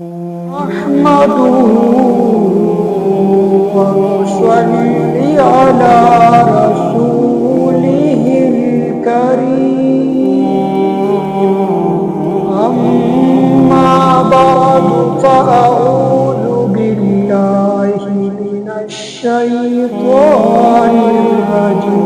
अहमदुहु व नुसल्ली अला रसूलिहिल करीम। अम्मा बअदु फ़अऊज़ु बिल्लाहि मिनश शैतानिर रजीम।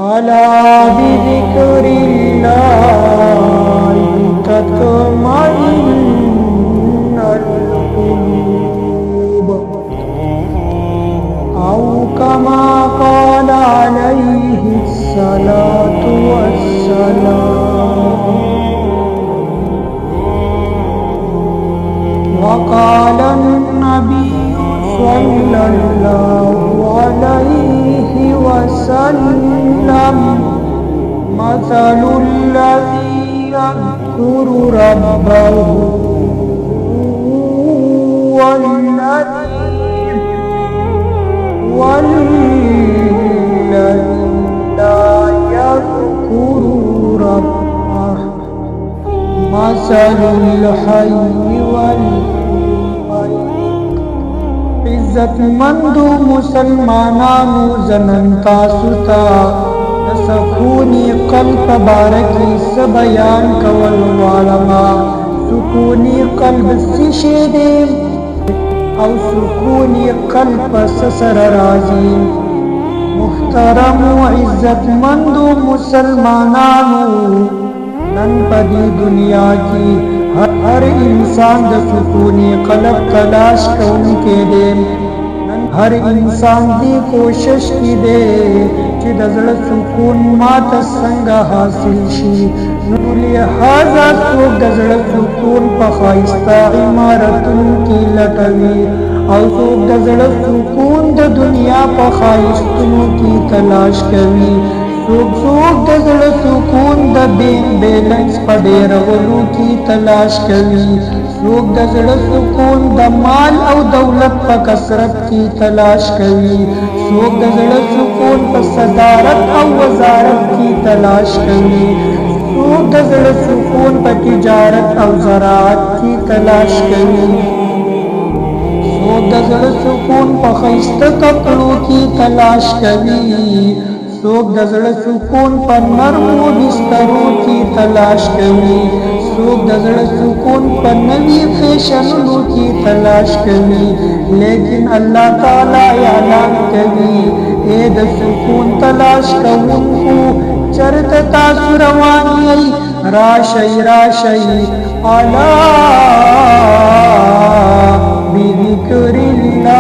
अला बिज़िक्रिल्लाहि तत्मइन्नुल क़ुलूब। औ कमा क़ाल अलैहिस्सलातु वस्सलाम। वक़ाल अन्नबिय्यु सल्लल्लाहु अलैहि वसल्लम मसलुल्लज़ी यज़्कुरु रब्बहु वल्लज़ी ला यज़्कुरु रब्बहु मसलुल हय्यि वल इज्जतमंदो मुसलमानानु जनंता सुता सकूनी कल्ब बारकी सबयान कवल वालमा। सुकूनी कल्ब सिशे दे और सुकूनी कल्ब ससर राजी। मुहतरम इज्जतमंदो मुसलमानानु नन पदी दुनिया की हर इंसान द सुकूनी कल्ब तलाश के दे। हर इंसान दी कोशिश की दे कि दज़ड़ सुकून मात संग हासिल शी। लिहाजा सोक दज़ड़ सुकून पखाइस्ता इमारतुन की लटवी और सोक दज़ड़ सुकून द दुनिया पखाइस्तुनों की तलाश कवी। सोक दज़ड़ सुकून द बैलेंस पडेरवलू की तलाश कवी। सोक दज़ड़ सुकून द माल और दौलत प कसरत की तलाश कवी। सोक दज़ड़ सुकून प सदारत और वजारत की तलाश कवी। सोक दज़ड़ सुकून प तिजारत और ज़राअत की तलाश कवी। सोक दज़ड़ सुकून प खइस्ता कपड़ों की तलाश कवी। सोक दज़ड़ सुकून पर नरमो बिस्तरों की तलाश कवी। सोक दज़ड़ सुकून पर नवी फैशनों की तलाश कवी। लेकिन अल्लाह ताला ऐलान कवी ए द सुकून तलाश कवुनको चरत तासुरवानी राशई राशई अला बिज़िक्रिल्लाहि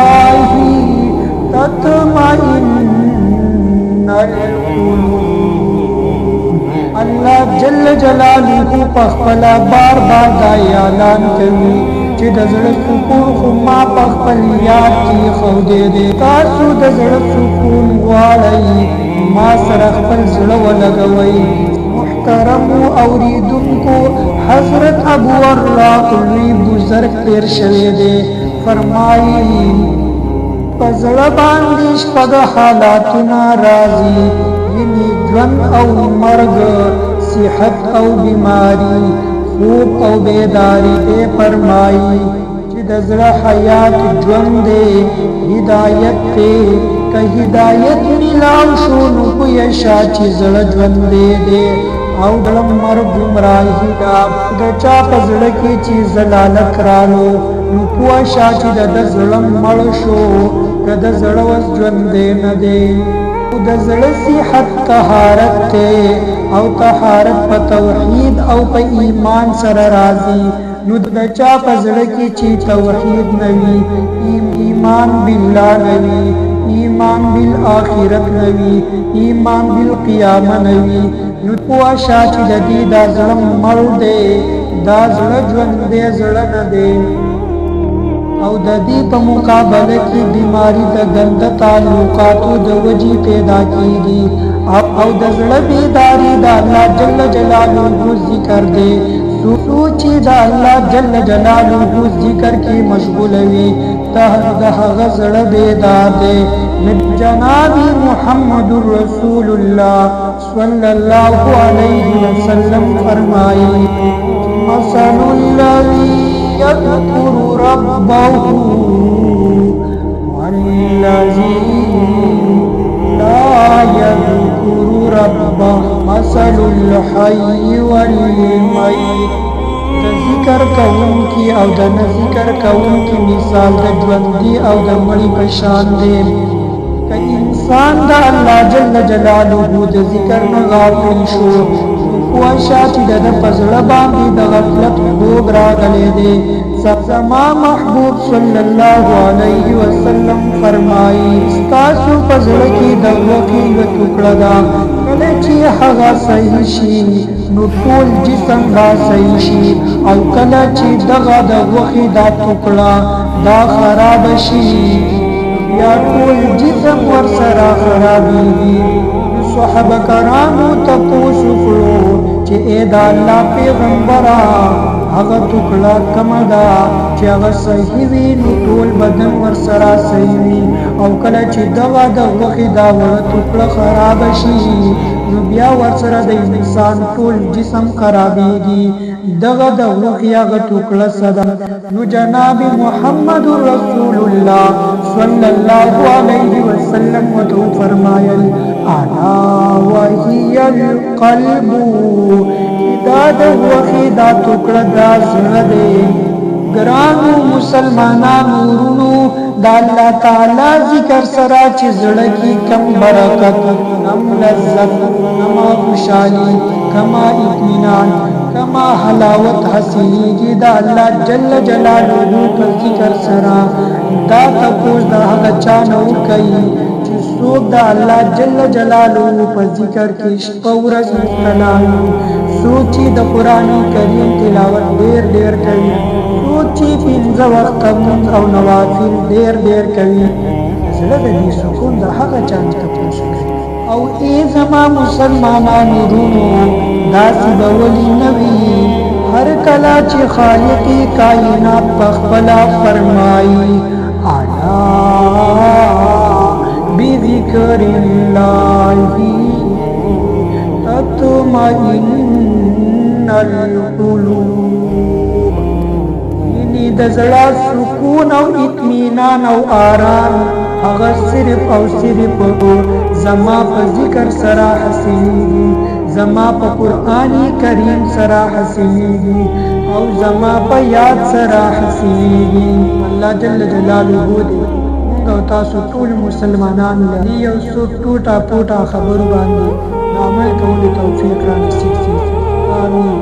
तत्मइन्नुल क़ुलूब। अल्लाह जल्ल जलालुहु पखपला बार बार दा ऐलान कवी कि दज़ड़ सुकून खुमा पखपल याद की खौदे दे। तासु दज़ड़ सुकून वालई मा सरखपल ज़ड़ वलगवई। मुहतरम औरीदुनको हज़रत अबू अर्राक़ी बुज़र्ग पेर शवे दे। फरमाई पज़ड़ बांदिश पग हालातुना राजी यनी ज़्वन औ मर्ग सिहत औ बीमारी खूब औ बेदारी पे फरमाई कि दज़ड़ हयात ज़्वन दे हिदायत पे का हिदायत मिलाव शोनु को यशा चीज़ड़ ज़्वन दे दे औ दलम मर गुमराही डाब दचा पज़ड़ की चीज़ लालक रालो नुपुआ शाची दज़ड़ मलशो दज़ड़ वस ज़्वन दे न दे। दज़ड़ सिहत तहारत ते औ तहारत प तौहीद औ प ईमान सर राजी। नु दचा पज़ड़ की ची तौहीद नवी ईमान बिल्लाह नवी ईमान बिल आखिरत नवी ईमान बिल क़ियामा नवी। नुपुआ शाची ददी दा ज़ड़ मल दे दा ज़ड़ ज़्वन दे ज़ड़ न दे। औ ददी प मुकाबले की बीमारी द गंद ताल्लुकातु द वजी पैदा की दी। औ दज़ड़ बेदारी दा अल्लाह जल्ल जलालुहु ज़िक्र दे سوچی دا اللہ جل جلالہ ذکر کی مشغول وی تہدہ غزر بیدار دے جناب محمد رسول اللہ صلی اللہ علیہ وسلم فرمائی مثل الذی یذکر ربہ والذی لا يذكر ربه مثل الحي والميت د ذکر کون کی او د نه ذکر کون کی مثال د ژوندي او د مړي په شان دی که انسان د الله جل جلاله د ذکر نه غافل شو کوشا چې د پزړه باندې د غفلت خوب راغلی دی زما محبوب صلی الله علیه وسلم فرمایي ستاسو پزړه کې د وقې یو ټوکړه ده کله چې هغه صحیح شي نو ټول جسم با صحیح شي او کله چې دغه د وقې دا ټوکړه دا خراب شي یا ټول جسم ورسره خرابېږي صحابه کرامو تپوس کړو چې اے د الله پیغمبره هغه ټوکړه کومه ده چې هغه صحیح وي نو ټول بدن ورسره صحیح وي او کله چې دغه د غوښې دا وړه ټوکړه خرابه شي نو بیا ورسره د انسان ټول جسم خرابېږي دغه د غوښې هغه ټوکړه څه ده نو جناب محمد رسول الله صلی الله علیه وسلم ورته فرمایل الا وهي القلب دا د غوښې دا ټوکړه دا زړه دی ګرانو مسلمانانو ورونو د الله تعالی ذکر سره چې زړه کې کم برکت کم لذت کما خوشحالي کما اطمینان کما حلاوت حاصلېږي د الله جل جلاله په ذکر سره دا تپوس د هغه چا نه ورکوي چې څوک د الله جل جلاله په ذکر کې شپه ورځ مبتلا وي څوک چې د قرآن کریم تلاوت ډېر کوي څوک چې پنځه وخته لمونځ او نوافل ډېر کوي زړه د دې سکون د هغه چا نه تپوس کوي او ای زما مسلمانانو ورونو داسې به ولې نه وي هر کله چې خالق کائنات پخپله فرمایي الا بذکر الله تطمئن القلوب یعنی د زړه سکون او اطمینان او آرام هغه صرف او صرف زما په ذکر سره حاصلېږي زما په قرآن کریم سره حاصلېږي او زما په یاد سره حاصلېږي الله جل جلاله دې موږ او تاسو ټول مسلمانانو له یو څو ټوټه خبرو باندې عمل کولو توفیق را نصیب کړي آمین